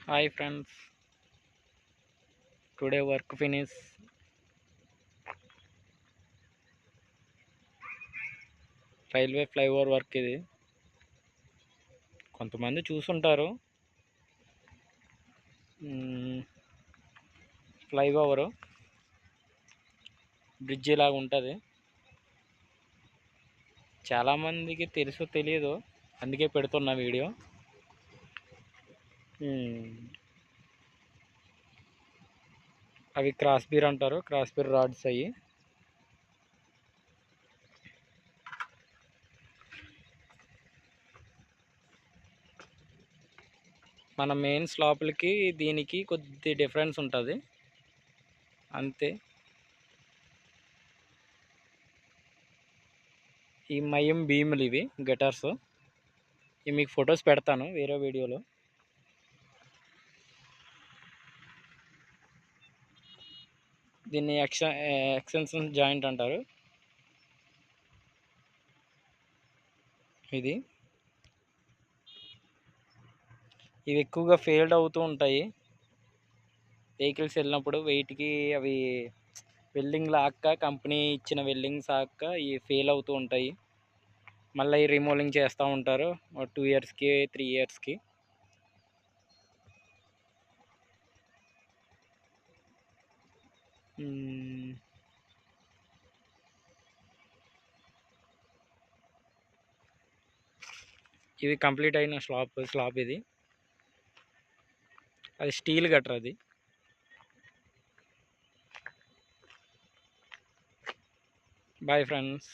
Hi friends, today work finish. Railway flyover work ఇది. కొంతమంది చూసుంటారు. ఫ్లైఓవర్ బ్రిడ్జి లాగా ఉంటుంది. చాలామందికి తెలుసో తెలియదు, అందుకే పెడుతున్నా వీడియో. అవి క్రాస్ బీర్ అంటారు, క్రాస్ బీర్ రాడ్స్ అయ్యి. మన మెయిన్ స్లాపులకి దీనికి కొద్ది డిఫరెన్స్ ఉంటుంది అంతే. ఈ మయం భీములు ఇవి గటర్స్. ఇవి మీకు ఫొటోస్ పెడతాను వేరే వీడియోలో. దీన్ని ఎక్స్టెన్షన్ జాయింట్ అంటారు. ఇవి ఎక్కువగా ఫెయిల్డ్ అవుతూ ఉంటాయి. వెహికల్స్ వెళ్ళినప్పుడు వెయిట్కి అవి వెల్డింగ్ లాక్క, కంపెనీ ఇచ్చిన వెల్డింగ్ సాక్క ఇవి ఫెయిల్ అవుతూ ఉంటాయి. మళ్ళీ రీమోల్డింగ్ చేస్తూ ఉంటారు 2 ఇయర్స్కి 3 ఇయర్స్కి. ఇది కంప్లీట్ అయిన స్లాబ్ ఇది. అది స్టీల్ గట్ర అది. Boy friends.